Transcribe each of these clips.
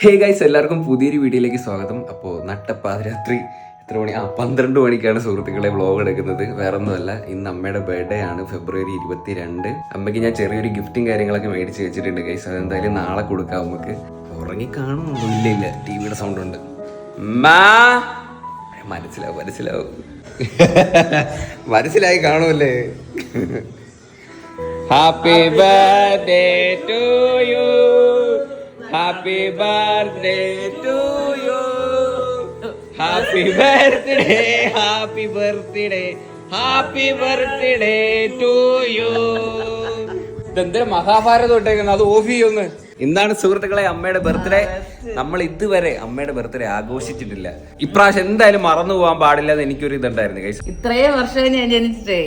Hey guys, എല്ലാവർക്കും പുതിയൊരു വീഡിയോയിലേക്ക് സ്വാഗതം. അപ്പോൾ നട്ടപ്പാതിരാത്രി എത്ര മണി 12 മണിക്കാണ് സുഹൃത്തുക്കളെ വ്ളോഗ് എടുക്കുന്നത്. വേറെ ഒന്നുമല്ല, ഇന്ന് അമ്മയുടെ ബർത്ത്ഡേ ആണ്, ഫെബ്രുവരി 22. അമ്മയ്ക്ക് ഞാൻ ചെറിയൊരു ഗിഫ്റ്റും കാര്യങ്ങളൊക്കെ മേടിച്ച് വെച്ചിട്ടുണ്ട് ഗൈസ്. അതെന്തായാലും നാളെ കൊടുക്കാം. നമുക്ക് ഉറങ്ങി കാണുമോ? ഇല്ല, ടിവിയുടെ സൗണ്ട് ഉണ്ട്. മനസ്സിലാവും മനസ്സിലായി കാണുമല്ലേ? Happy birthday to you, happy birthday to you, happy birthday, happy birthday, happy birthday to you. ഇതെന്തൊരു മഹാഭാരതം ഇട്ടേക്കുന്നത്, അത് ഓഫ് ചെയ്യൊന്ന്. എന്താണ് സുഹൃത്തുക്കളെ, അമ്മയുടെ ബർത്ത്ഡേ നമ്മൾ ഇതുവരെ അമ്മയുടെ ബർത്ത്ഡേ ആഘോഷിച്ചിട്ടില്ല. ഇപ്രാവശ്യം എന്തായാലും മറന്നു പോകാൻ പാടില്ല എന്ന് എനിക്കൊരു ഇതുണ്ടായിരുന്നു ഗൈസ്. ഇത്രയും വർഷം ഞാൻ ജനിച്ചിട്ടേ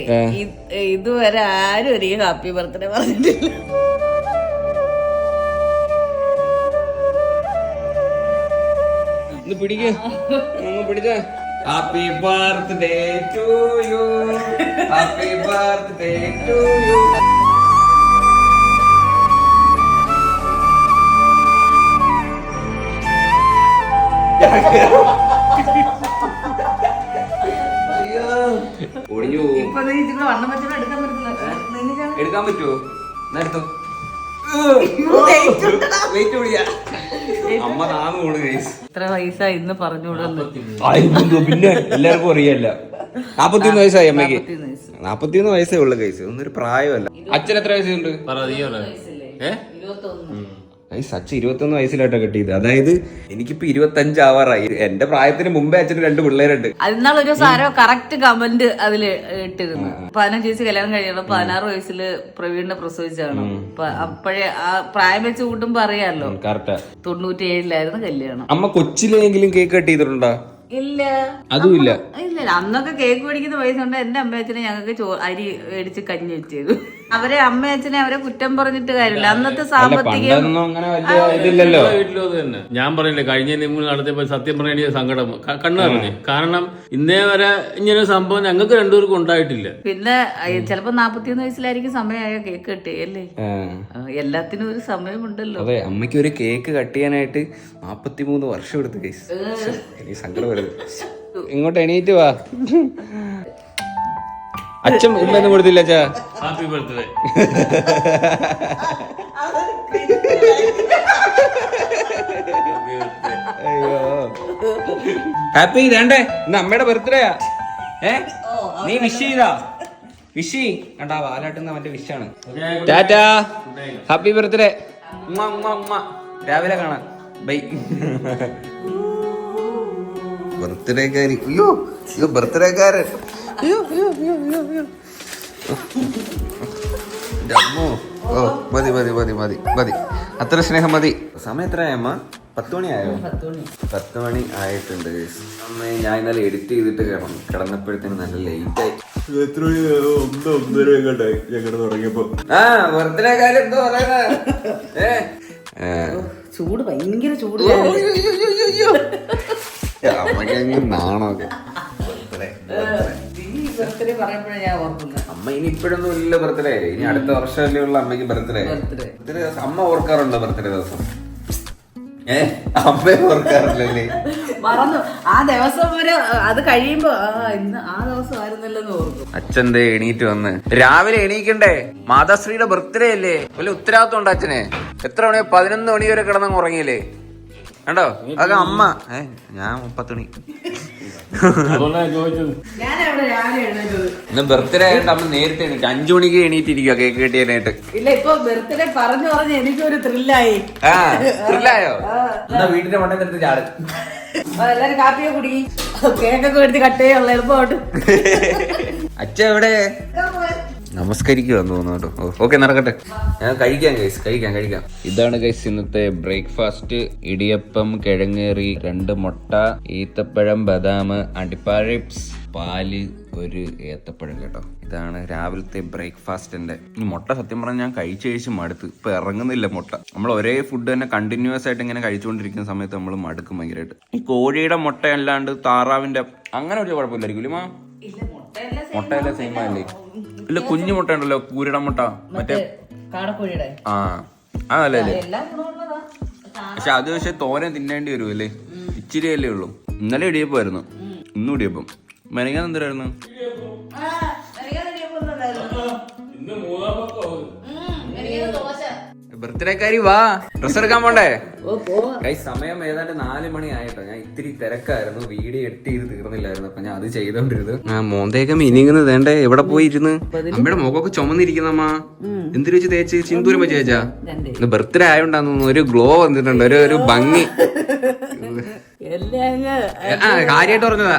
ഇതുവരെ ആരും ഒരു ഹാപ്പി ബർത്ത്ഡേ പറഞ്ഞിട്ടില്ല. പിടിച്ച happy birthday to you, happy birthday to you. ഒടിഞ്ഞു എടുക്കാൻ പറ്റുമോ? എടുത്തോ. അമ്മ താന്നു പോണു ഗൈസ്. ഇത്ര വയസ്സായി ഇന്ന് പറഞ്ഞുകൂടുന്നു. പിന്നെ എല്ലാവർക്കും അറിയല്ല. 41 വയസ്സായി അമ്മയ്ക്ക്. 41 വയസ്സേ ഉള്ളു ഗൈസ്, ഒന്നൊരു പ്രായമല്ല. അച്ഛൻ എത്ര വയസ്സുണ്ട്? ഗൈസ്, അച്ഛൻ 21 വയസ്സിലായിട്ടാ കെട്ടിയത്. അതായത് എനിക്കിപ്പോ 25 ആവാറായി. എന്റെ പ്രായത്തിന് മുമ്പേ അച്ഛന് 2 പിള്ളേരുണ്ട്. അതിനാളൊരു സാരോ കറക്റ്റ് കമന്റ് അതില് ഇട്ടിരുന്നു. 15 വയസ്സ് കല്യാണം കഴിയണം, 16 വയസ്സില് പ്രവീണിനെ പ്രസവിച്ചാണ്. അപ്പോഴേ ആ പ്രായം വെച്ച് കൂട്ടുമ്പോ അറിയാലോ. കറക്റ്റാ. 97-ലായിരുന്നു കല്യാണം. അമ്മ കൊച്ചിലെങ്കിലും കേക്ക് കട്ട് ചെയ്തിട്ടുണ്ടോ? ഇല്ല, അതും ഇല്ല. അന്നൊക്കെ കേക്ക് മേടിക്കുന്ന പൈസ കൊണ്ട് എന്റെ അമ്മയച്ഛനെ ഞങ്ങൾക്ക് അരി മേടിച്ച് കഞ്ഞി വെച്ചേരും. അവരെ അമ്മയച്ഛനെ അവരെ കുറ്റം പറഞ്ഞിട്ട് കാര്യമില്ല. അന്നത്തെ സാമ്പത്തികം ഇതില്ലല്ലോ. ഞാൻ പറഞ്ഞില്ലേ, കഴിഞ്ഞ നിങ്ങൾ നടത്തിയപ്പോൾ സത്യം പറഞ്ഞ സങ്കടം കണ്ണു പറഞ്ഞു. കാരണം ഇന്നേ വരെ ഇങ്ങനെ സംഭവം ഞങ്ങൾക്ക് രണ്ടുപേർക്കും ഉണ്ടായിട്ടില്ല. പിന്നെ ചിലപ്പോ 41 വയസ്സിലായിരിക്കും സമയമായ കേക്ക് കട്ടിയല്ലേ. എല്ലാത്തിനും ഒരു സമയമുണ്ടല്ലോ. അതെ, അമ്മയ്ക്ക് ഒരു കേക്ക് കട്ട് ചെയ്യാനായിട്ട് 43 വർഷം എടുത്തു ഗൈസ്. എനിക്ക് സങ്കടം വരുന്നത്. ഇങ്ങോട്ട് എണീറ്റ് വാ. അച്ഛൻ ഉമ്മയൊന്നും കൊടുത്തില്ല അച്ഛാ. Happy birthday. അയ്യോ, ഹാപ്പി വേണ്ടേ? ഇന്ന് അമ്മയുടെ ബർത്ത്ഡേയാ. നീ വിഷ് ചെയ്താ? വിഷ് കണ്ടാ, വാലാട്ടുന്ന അവന്റെ വിഷാണ്. Tata, happy birthday. രാവിലെ കാണാം. ബൈ. ബർത്ത്ഡേക്കാരി. അയ്യോ ബർത്ത്ഡേക്കാരൻ. ഓ മതി മതി മതി മതി മതി, അത്ര സ്നേഹം മതി. സമയം എത്രയായി അമ്മ? 10 മണിയായോ? 10 മണി ആയിട്ടുണ്ട്. അമ്മ ഞാൻ ഇന്നലെ എഡിറ്റ് ചെയ്തിട്ട് കിടന്നപ്പോഴത്തേന് നല്ല ലേറ്റ് ആയി. എത്ര മണി? 1-1:30 ഞങ്ങൾ തുടങ്ങിയപ്പോ. ബർത്ത്ഡേക്കാരൻ എന്തോ പറയുന്നത്? ചൂട് ഭയങ്കര ചൂട്. അമ്മക്ക് നാണൊക്കെ. അമ്മ ഇനി ഇപ്പോഴൊന്നും ഇല്ല ബർത്ത്ഡേ. ഇനി അടുത്ത വർഷമല്ലേ ഉള്ള അമ്മയ്ക്ക് ബർത്ത്ഡേ. അമ്മ ഓർക്കാറുണ്ടോ ബർത്ത്ഡേ ദിവസം? അമ്മയെ ഓർക്കാറില്ലല്ലേ? മറന്നു. ആ ദിവസം വരെ അത് കഴിയുമ്പോ ഇന്ന് ആ ദിവസം ആയിരുന്നല്ലെന്ന് ഓർക്കും. അച്ഛൻ്റെ എണീറ്റ് വന്ന് രാവിലെ എണീക്കണ്ടേ? മാതാശ്രീയുടെ ബർത്ത്ഡേ അല്ലേ? വലിയ ഉത്തരവാദിത്വം ഉണ്ട് അച്ഛന്. എത്ര മണിയോ? 11 മണി വരെ കിടന്നങ്ങ് ഉറങ്ങിയില്ലേ? കണ്ടോ? അതൊക്കെ അമ്മ. ഞാൻ 10 മണി. ഇന്ന് ബർത്ത്ഡേ ആയിട്ട് അമ്മ നേരത്തെ എണീറ്റ് 5 മണിക്ക് എണീറ്റിരിക്കുക കേക്ക് കെട്ടിയാനായിട്ട്. ഇല്ല, ഇപ്പൊ ബർത്ത്ഡേ പറഞ്ഞു പറഞ്ഞ് എനിക്കൊരു ത്രില്ലായി. ത്രില്ലായോ? എന്നാ വീട്ടിന്റെ മണ്ടത്ത് ചാട്. എല്ലാരും കാപ്പിയെ കുടി, കേക്കൊക്കെ എടുത്ത് കട്ട് ചെയ്യാനുള്ള എളുപ്പമായിട്ട്. അച്ഛ എവിടെ? നമസ്കരിക്കുവാന്ന് തോന്നുന്നു കേട്ടോ. ഓക്കെ, നടക്കട്ടെ. ഞാൻ കഴിക്കാം ഗൈസ്, കഴിക്കാം. ഇതാണ് ഗൈസ് ഇന്നത്തെ ബ്രേക്ക്ഫാസ്റ്റ്. ഇടിയപ്പം, കിഴങ്ങേറി, 2 മുട്ട, ഈത്തപ്പഴം, ബദാം, അണ്ടിപ്പാഴിപ്സ്, പാല്, ഒരു ഏത്തപ്പഴം കേട്ടോ. ഇതാണ് രാവിലത്തെ ബ്രേക്ക്ഫാസ്റ്റിന്റെ. ഈ മുട്ട സത്യം പറഞ്ഞാൽ ഞാൻ കഴിച്ച് മടുത്ത്. ഇപ്പൊ ഇറങ്ങുന്നില്ല മുട്ട. നമ്മൾ ഒരേ ഫുഡ് തന്നെ കണ്ടിന്യൂസ് ആയിട്ട് ഇങ്ങനെ കഴിച്ചുകൊണ്ടിരിക്കുന്ന സമയത്ത് നമ്മൾ മടുക്കും ഭയങ്കരമായിട്ട്. ഈ കോഴിയുടെ മുട്ട അല്ലാണ്ട് താറാവിന്റെ അങ്ങനെ ഒരു കുഴപ്പമില്ലായിരിക്കും. മുട്ടയെല്ലാം സെയിം അല്ലേ? ഇല്ല, കുഞ്ഞു മുട്ട ഉണ്ടല്ലോ, കൂരിട മുട്ട, മറ്റേ കാടക്കോഴിയുടെ. അതല്ലേ? എല്ലാം ഗുണമുള്ളതാ. പക്ഷെ തോനെ തിന്നേണ്ടി വരുമല്ലേ, ഇച്ചിരി അല്ലേ ഉള്ളൂ. ഇന്നലെ ഇടിയപ്പമായിരുന്നു, ഇന്നും ഇടിയപ്പം. മെനങ്ങാൻ എന്തിനായിരുന്നു? ബർത്ത്ഡേക്കാരി വാ, ഡ്രസ് എടുക്കാൻ പോണ്ടേ? സമയം ഏതാണ്ട് 4 മണി ആയിട്ടോ. ഞാൻ ഇത്തിരി തിരക്കായിരുന്നു, വീഡിയോ എഡിറ്റ് ചെയ്ത് തീർന്നില്ലായിരുന്നു. അപ്പൊ ഞാൻ അത് ചെയ്തോണ്ടിരുന്നു. മോന്തയൊക്കെ മിനിങ്ങുന്നത് വേണ്ടേ, എവിടെ പോയിരുന്നു? അമ്മയുടെ മുഖമൊക്കെ ചുമന്നിരിക്കുന്നമ്മ. എന്തിനു വെച്ച് തേച്ച് സിന്ദൂരം വെച്ച് തേച്ചാ? ബർത്ത്ഡേ ആയോണ്ടാന്ന് തോന്നുന്നു, ഒരു ഗ്ലോ വന്നിട്ടുണ്ട്, ഒരു ഭംഗി. കാര്യമായിട്ട് പറഞ്ഞതാ.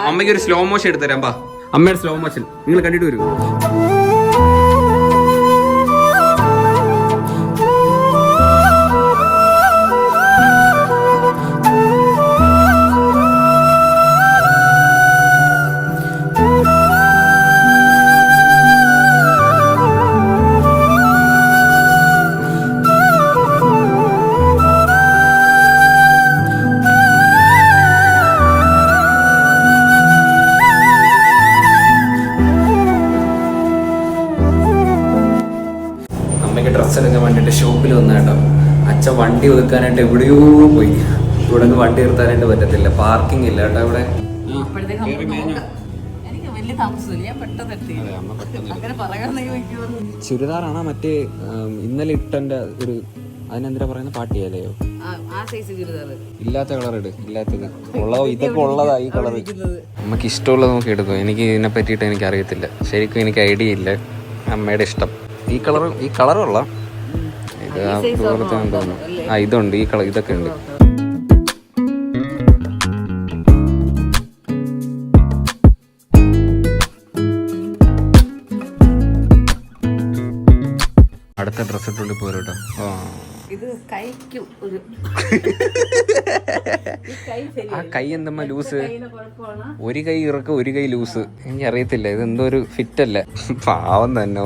അമ്മയ്ക്ക് ഒരു സ്ലോ മോഷൻ എടുത്തുതരാം. പാ, അമ്മയുടെ സ്ലോ മോഷൻ നിങ്ങൾ കണ്ടിട്ട് വരൂ. ഡ്രസ്സ് എടുക്കാൻ വേണ്ടിയിട്ട് ഷോപ്പിൽ വന്ന കേട്ടോ. അച്ഛൻ വണ്ടി ഒതുക്കാനായിട്ട് എവിടെയോ പോയി. ഇവിടെ വണ്ടി നിർത്താനായിട്ട് പറ്റത്തില്ല, പാർക്കിംഗ് ഇല്ല കേട്ടോ ഇവിടെ. ചുരിദാറാണോ മറ്റേ ഇന്നലെ ഇട്ടന്റെ ഒരു അതിനെന്തിനാ പറയുന്ന പാട്ടിയല്ലയോ? ഇല്ലാത്ത കളർ ഇട്, ഇല്ലാത്തത് ഉള്ളതോ. ഇതൊക്കെ ഉള്ളതാ ഈ കളർ. നമുക്ക് ഇഷ്ടമുള്ളത് നോക്കി എടുക്കും. എനിക്ക് ഇതിനെ പറ്റിയിട്ട് എനിക്ക് അറിയത്തില്ല ശരിക്കും, എനിക്ക് ഐഡിയ ഇല്ല. അമ്മയുടെ ഇഷ്ടം. ഈ കളറുള്ള ഇത് തോന്നുന്നു. ഇതുണ്ട്, ഈ കളർ ഇതൊക്കെ ഉണ്ട്. അടുത്ത ഡ്രസ് ഇട്ടുള്ളിൽ പോരട്ടോ. ആ കൈ എന്തമ്മ ലൂസ്, ഒരു കൈ ഇറക്കം ഒരു കൈ ലൂസ്. എനിക്ക് അറിയത്തില്ല, ഇത് എന്തോ ഒരു ഫിറ്റ് അല്ല. പാവം തന്നെ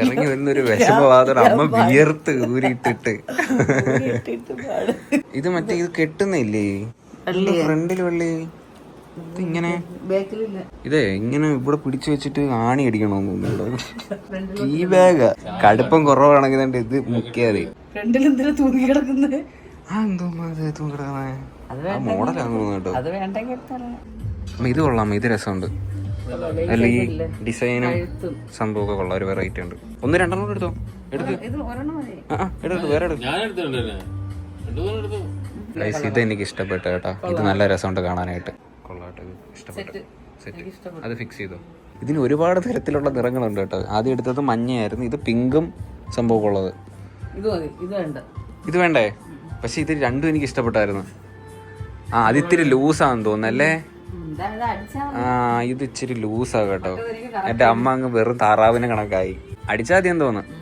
ഇറങ്ങി വരുന്നൊരു വിഷമവാദം. അമ്മ വിയർത്ത് ഊരിയിട്ടിട്ട്. ഇത് മറ്റേ ഇത് കെട്ടുന്നില്ലേ ഫ്രണ്ടിൽ വള്ളി? ഇങ്ങനെ ഇതേ ഇങ്ങനെ ഇവിടെ പിടിച്ചു വെച്ചിട്ട് ആണി അടിക്കണോന്ന് തോന്നുന്നുണ്ടോ? ഈ ബാഗ് കടുപ്പം കുറവാണെങ്കിൽ ഇത് മുക്കിയാതെ മോഡലാന്ന് തോന്നുന്നു കേട്ടോ. ഇത് കൊള്ളാം, ഇത് രസമുണ്ട്. അല്ല ഈ ഡിസൈനും സംഭവമൊക്കെ കൊള്ളാം, ഒരു വെറൈറ്റി ഉണ്ട്. 1-2 എടുത്തോ, എടുത്തു വേറെ ഇത് എനിക്ക് ഇഷ്ടപ്പെട്ടു കേട്ടോ. ഇത് നല്ല രസമുണ്ട് കാണാനായിട്ട്, കൊള്ളാട്ടോ. ഇത് ഇഷ്ടപ്പെട്ടു. സെറ്റ്, അത് ഫിക്സ് ചെയ്തോ. ഇതിന് ഒരുപാട് തരത്തിലുള്ള നിറങ്ങളുണ്ട് കേട്ടോ. ആദ്യം എടുത്തത് മഞ്ഞയായിരുന്നു, ഇത് പിങ്കും സംഭവം ഉള്ളത്. ഇത് വേണ്ടേ? പക്ഷെ ഇത് രണ്ടും എനിക്ക് ഇഷ്ടപ്പെട്ടായിരുന്നു. അത് ഇത്തിരി ലൂസാന്ന് തോന്നുന്നല്ലേ? ഇത് ഇച്ചിരി ലൂസാ കേട്ടോ. എന്റെ അമ്മ അങ്ങ് വെറും താറാവിനെ കണക്കായി. അടിച്ചാ മതിയെന്ന് തോന്നുന്നു.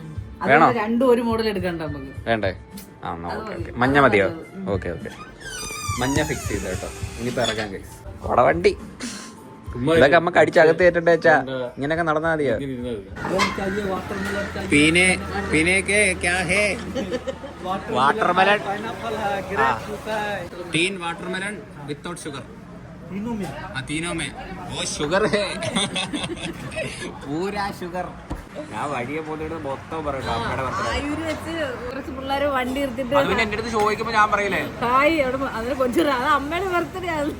വേണോ? വേണ്ടേ? മഞ്ഞ മതിയോ? ഓക്കെ മഞ്ഞ ഫിക്സ് ചെയ്ത കേട്ടോ. ഇനിയിപ്പോ ഇറക്കാൻ കഴിയും. അവിടെ വണ്ടി ഇതൊക്കെ അമ്മക്ക് അടിച്ചകത്ത് കയറ്റണ്ടേ വെച്ചാ? ഇങ്ങനെയൊക്കെ നടന്നാ മതിയോ? വാട്ടർമെലൺ, तीन वाटरमेलन विदाउट शुगर, तीनों में वो शुगर है, पूरा शुगर. ഞാൻ വഴിയെ പോയിട്ട് മൊത്തം പറയട്ടോ അമ്മയുടെ കുറച്ച് പിള്ളേര് വണ്ടി എടുത്തിട്ട് പിന്നെ എന്റെ അടുത്ത് ചോദിക്കുമ്പോ ഞാൻ പറയില്ലേ ഹായ് അവിടെ കൊഞ്ചു അമ്മയുടെ ബർത്ത്ഡേ ആണ്.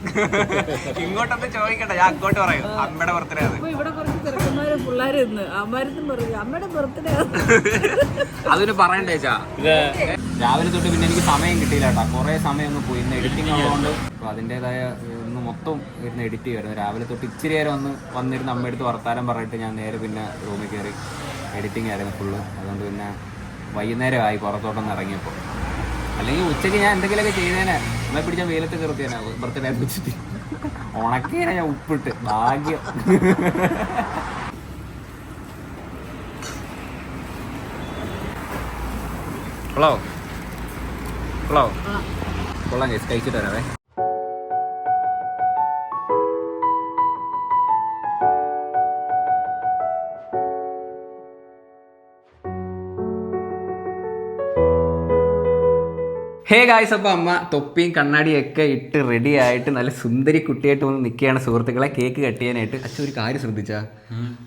ഇങ്ങോട്ടൊന്ന് ചോദിക്കട്ടെ, ഞാൻ അങ്ങോട്ട് പറയും അമ്മയുടെ ബർത്ത്ഡേ ആണ്. ഇവിടെ കുറച്ച് ചെറുക്കന്മാര് പിള്ളേര് ഇന്ന് അമ്മരത്തും പറയും അമ്മയുടെ ബർത്ത്ഡേ ആണ്. അതിന് പറയണ്ടേച്ചാ രാവിലെ തൊട്ട് പിന്നെ എനിക്ക് സമയം കിട്ടിയില്ല കേട്ടോ. കുറെ സമയം ഒന്ന് പോയി. ഇന്ന് എഡിറ്റിംഗ് ഉള്ളതുകൊണ്ട് അപ്പൊ അതിൻ്റെതായ ഒന്ന് മൊത്തം ഇരുന്ന് എഡിറ്റ് ചെയ്യുമായിരുന്നു. രാവിലെ തൊട്ട് ഇച്ചിരി നേരം വന്നിരുന്ന് അമ്മയെടുത്ത് വർത്താനം പറഞ്ഞിട്ട് ഞാൻ നേരെ പിന്നെ റൂമിൽ കയറി എഡിറ്റിംഗ് ആയിരുന്നു ഫുള്ള്. അതുകൊണ്ട് പിന്നെ വൈകുന്നേരമായി പുറത്തോട്ടൊന്ന് ഇറങ്ങിയപ്പോൾ. അല്ലെങ്കിൽ ഉച്ചയ്ക്ക് ഞാൻ എന്തെങ്കിലുമൊക്കെ ചെയ്തേനെ. അമ്മയെ പിടിച്ച വെയിലത്ത് കയറിയേനെ ബർത്ത്ഡേ വെച്ചിട്ട് ഉണക്കേനെ ഞാൻ ഉപ്പിട്ട്. ഭാഗ്യം. കൊള്ളാം കേസ്, കഴിച്ചിട്ട് വരാവേ. ഹേ ഗായ്സ്, അപ്പോൾ അമ്മ തൊപ്പിയും കണ്ണാടിയും ഒക്കെ ഇട്ട് റെഡി ആയിട്ട് നല്ല സുന്ദരി കുട്ടിയായിട്ട് വന്ന് നിൽക്കുകയാണ് സുഹൃത്തുക്കളെ. കേക്ക് കട്ട് ചെയ്യാനായിട്ട്. അച്ഛൻ ഒരു കാര്യം ശ്രദ്ധിച്ചാ,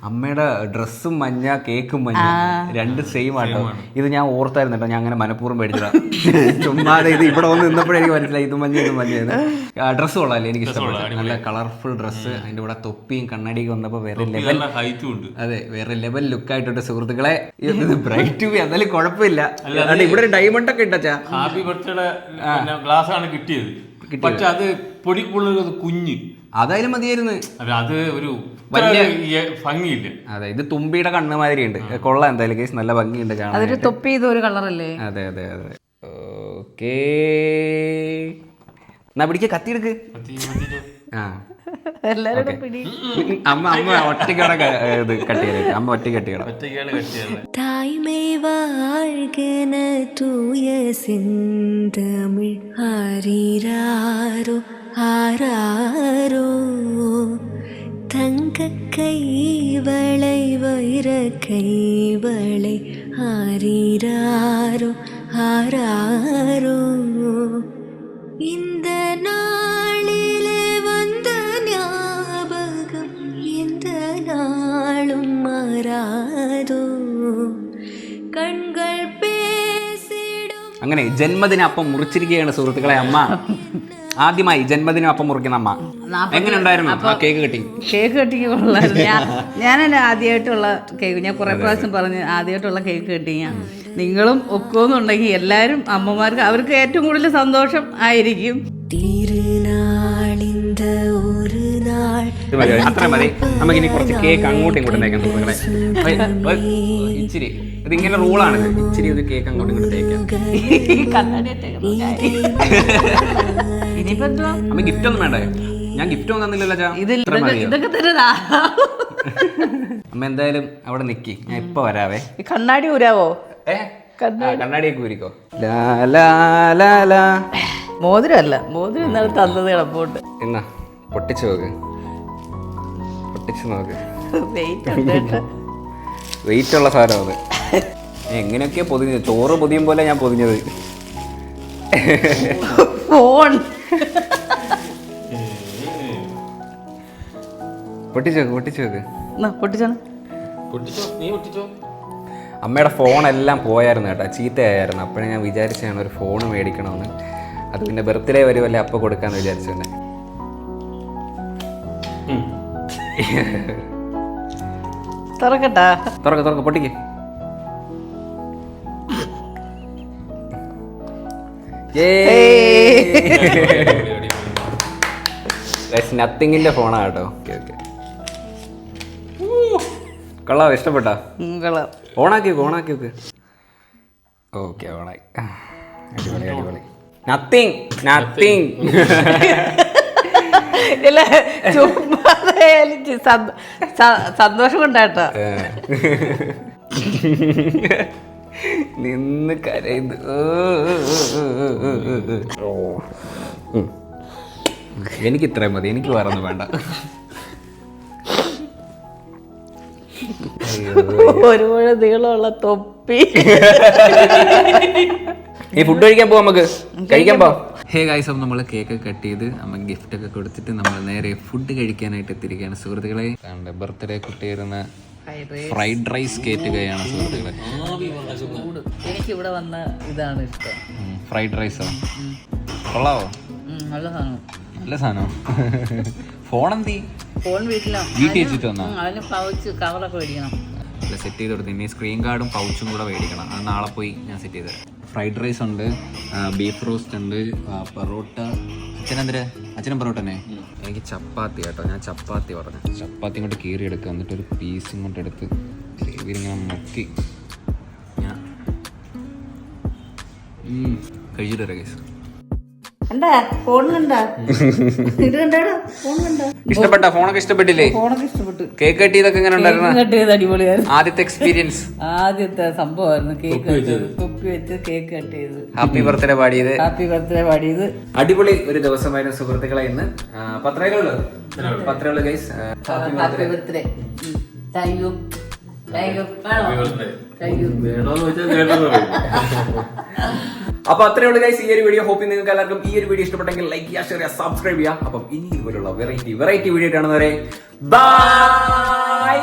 അമ്മയുടെ ഡ്രസ്സും മഞ്ഞ കേക്കും മഞ്ഞ രണ്ട് സെയിം ആട്ടോ. ഇത് ഞാൻ ഓർത്തായിരുന്നു കേട്ടോ, ഞാൻ അങ്ങനെ മനഃപൂർവ്വം മേടിച്ചതാ. ചുമ്മാതെ ഇത് ഇവിടെ വന്ന് നിന്നപ്പോഴേ എനിക്ക് മനസ്സിലായി ഇത് മഞ്ഞ ഇത് മഞ്ഞ. ഡ്രസ്സ് കൊള്ളാല്ലേ, എനിക്ക് ഇഷ്ടപ്പെട്ടു. നല്ല കളർഫുൾ ഡ്രസ്സ്, അതിന്റെ കൂടെ തൊപ്പിയും കണ്ണാടിയൊക്കെ വന്നപ്പോൾ വേറെ ലെവൽ. അതെ, വേറെ ലെവൽ ലുക്കായിട്ടുണ്ട് സുഹൃത്തുക്കളെ. ഇത് ബ്രൈറ്റ് ബി എന്നാലും കുഴപ്പമില്ല. ഇവിടെ ഒരു ഡയമണ്ട് ഒക്കെ ഇട്ടാ. ഹാപ്പി ബർത്ത്ഡേ ഗ്ലാസ് ആണ് കിട്ടിയത്, പക്ഷെ അത് പൊടിക്കുള്ളത് കുഞ്ഞ്. അതായാലും മതിയായിരുന്നു, അത് ഒരു വലിയ ഭംഗിയില്ല. അതെ, ഇത് തുമ്പിയുടെ കണ്ണ് മാതിരി ഉണ്ട്. കൊള്ളാം എന്തായാലും കേസ്, നല്ല ഭംഗിയുണ്ട് കാണാൻ. അതൊരു തൊപ്പി ഇതൊരു കളറല്ലേ? അതെ അതെ അതെ. ഓക്കേ, എന്നാ പിടിക്ക, കത്തിയെടുക്ക്. ആ എല്ലാവരുടെ പിടി. അമ്മ ഒറ്റയ്ക്കാണ് ഇത് കട്ട് ചെയ്യാനായിട്ട്. അമ്മ ഒറ്റയ്ക്ക് കട്ട് ചെയ്യണം. தாய்மை வாழ்கென தூய செந்தமிழ் ஆரீராரோ ஆராரோ தங்க கைவளை வைர கைவளை ஆரீராரோ ஆராரோ இந்த நாளிலே வந்த ஞாபகம் எந்த நாளும் மாறாதோ കൺകൾ പേസിടും. അങ്ങനെ ജന്മദിന അപ്പം മുറിച്ചിരിക്കുകയാണ് സുഹൃത്തുക്കളെ അമ്മ. ആദ്യമായി ജന്മദിനം അപ്പം മുറിക്കുന്ന അമ്മ. എങ്ങനെ ഉണ്ടായിരുന്നു ആ കേക്ക് കട്ടിങ്? കേക്ക് കട്ടിങ് കൊള്ളായിരുന്നു. ഞാനല്ല ആദ്യമായിട്ടുള്ള കേക്ക്, ഞാൻ കുറെ പ്രാവശ്യം പറഞ്ഞ് ആദ്യമായിട്ടുള്ള കേക്ക് കട്ടിങ്. നിങ്ങളും ഒക്കുമെന്നുണ്ടെങ്കിൽ എല്ലാവരും അമ്മമാർക്ക് അവർക്ക് ഏറ്റവും കൂടുതൽ സന്തോഷം ആയിരിക്കും. തിരുനാളിന്ത ഒരു നാൾ അത്ര മതി. നമുക്ക് ഇനി കുറച്ച് കേക്ക് അങ്ങോട്ടും ഇങ്ങോട്ടും തേക്കാം സുഹൃത്തുക്കളെ. ഇച്ചിരി ഇതിങ്ങനെ റൂളാണ്, ഇച്ചിരി ഒരു കേക്ക് അങ്ങോട്ടും ഇങ്ങോട്ടും തേക്കാം. ഇനിയിപ്പോ അമ്മ ഗിഫ്റ്റ് ഒന്നും വേണ്ടേ? ഞാൻ ഗിഫ്റ്റ് ഒന്നും തന്നില്ലല്ലോ. ഇതൊക്കെ തരുതാ. അമ്മ എന്തായാലും അവിടെ നിക്കി, ഞാൻ ഇപ്പൊ വരാവേ. കണ്ണാടി ഊരാവോ? കണ്ണാടിയൊക്കെ ഊരിക്കോ. മോതിരമല്ല, മോതിരം ഇന്നലെ തന്നത് കിടപ്പുണ്ട്. എന്നാ പൊട്ടിച്ചു നോക്ക്, പൊട്ടിച്ചു നോക്ക്. വെയിറ്റ് ഉള്ള സാധനം അത്. എങ്ങനെയൊക്കെയാ പൊതിഞ്ഞത്? ചോറ് പൊതിയും പോലെ ഞാൻ പൊതിഞ്ഞത്. ഫോൺ പൊട്ടിച്ചു നോക്ക്, പൊട്ടിച്ചു നോക്ക്. പൊട്ടിച്ചാണ്. അമ്മയുടെ ഫോണെല്ലാം പോയായിരുന്നു കേട്ടോ, ചീത്തയായിരുന്നു. അപ്പോഴേ ഞാൻ വിചാരിച്ചാണ് ഒരു ഫോൺ മേടിക്കണമെന്ന്. അത് പിന്നെ ബർത്ത്ഡേ വരുമല്ലേ അപ്പം കൊടുക്കാന്ന് വിചാരിച്ചു തന്നെ. തുറക്കട്ടാ? തുറക്ക, പൊട്ടിക്ക്. നത്തിങ്ങിന്റെ ഫോണാ കേട്ടോ. ഓക്കെ ഓക്കെ, കൊള്ളാം, ഇഷ്ടപ്പെട്ടാ? ഓണാക്കി നോക്ക്. ഓക്കെ, ഓണായി. അടിപൊളി അടിപൊളി. നത്തിങ് ഇല്ല, സന്തോഷം കൊണ്ടാട്ടോ. നിന്ന് കരയുന്നു. എനിക്ക് ഇത്രയും മതി, എനിക്ക് വേറെ ഒന്നും വേണ്ട. ഒരുപാട് നീളമുള്ള തൊപ്പി. ഈ ഫുഡ് കഴിക്കാൻ പോവാം, നമുക്ക് കഴിക്കാൻ പോവാം. ഹേ ഗായ്സ്, അപ്പം നമ്മൾ കേക്ക് കട്ട് ചെയ്ത് അമ്മക്ക് ഗിഫ്റ്റ് ഒക്കെ കൊടുത്തിട്ട് നമ്മൾ നേരെ ഫുഡ് കഴിക്കാനായിട്ട് എത്തിയിരിക്കുകയാണ് സുഹൃത്തുക്കളെ. ബർത്ത്ഡേ കുട്ടിയിരുന്ന ഫ്രൈഡ് റൈസ് കേറ്റുകയാണ് സുഹൃത്തുക്കളെ. എനിക്ക് ഇവിടെ വന്ന ഇതാണ് ഇഷ്ടം, ഫ്രൈഡ് റൈസോ. കൊള്ളാവോ? നല്ല സാധനം, നല്ല സാധനം. ഫോൺ എന്തി? ഫോൺ വീട്ടിൽ വെച്ചിട്ട് വന്നോ? അതിന് പൗച്ച് കവറൊക്കെ മേടിക്കണം. സെറ്റ് ചെയ്ത് കൊടുത്തു. ഇനി സ്ക്രീൻ കാർഡും പൗച്ചും കൂടെ മേടിക്കണം. അത് നാളെ പോയി ഞാൻ സെറ്റ് ചെയ്ത് തരാം. ഫ്രൈഡ് റൈസ് ഉണ്ട്, ബീഫ് റോസ്റ്റ് ഉണ്ട്, പൊറോട്ട. അച്ഛനും പൊറോട്ട തന്നെ. എനിക്ക് ചപ്പാത്തി കേട്ടോ, ഞാൻ ചപ്പാത്തി പറഞ്ഞു. ചപ്പാത്തി ഇങ്ങോട്ട് കീറി എടുക്കുക, എന്നിട്ട് ഒരു പീസ് ഇങ്ങോട്ട് എടുത്ത് ഗ്രേവിയിലിങ്ങനെ മുക്കി ഞാൻ കഴിച്ചിട്ട് വരാം ഗൈസ്. ഇഷ്ടപ്പെട്ട ഫോണൊക്കെ ഇഷ്ടപ്പെട്ടില്ലേ? കേക്ക് കട്ട് ചെയ്തൊക്കെ എങ്ങനെ ഉണ്ടായിരുന്നു? അടിപൊളിയായിരുന്നു. ആദ്യത്തെ എക്സ്പീരിയൻസ്, ആദ്യത്തെ സംഭവമായിരുന്നു. കേക്ക് തൊപ്പി വെച്ച് കേക്ക് കട്ട് ചെയ്ത് ഹാപ്പി ബർത്ത്ഡേ പാടിയത്. ഹാപ്പി ബർത്ത്ഡേ പാടിയത് അടിപൊളി ഒരു ദിവസമായിരുന്നു സുഹൃത്തുക്കളെ. ഇന്ന് പത്രേ ഉള്ളു guys. Happy birthday. Thank you. വേണോന്ന് വെച്ചാൽ വേണമെന്ന് പറയും. അപ്പൊ അത്രേ ഉള്ളൂ ഗൈസ് ഈ ഒരു വീഡിയോ. ഹോപ്പ് നിങ്ങൾക്ക് എല്ലാവർക്കും ഈ ഒരു വീഡിയോ ഇഷ്ടപ്പെട്ടെങ്കിൽ ലൈക്ക് ചെയ്യുക, ഷെയർ ചെയ്യുക, സബ്സ്ക്രൈബ് ചെയ്യുക. അപ്പം ഇനി ഇതുപോലുള്ള വെറൈറ്റി വീഡിയോ കാണുന്നവരെ ബൈ.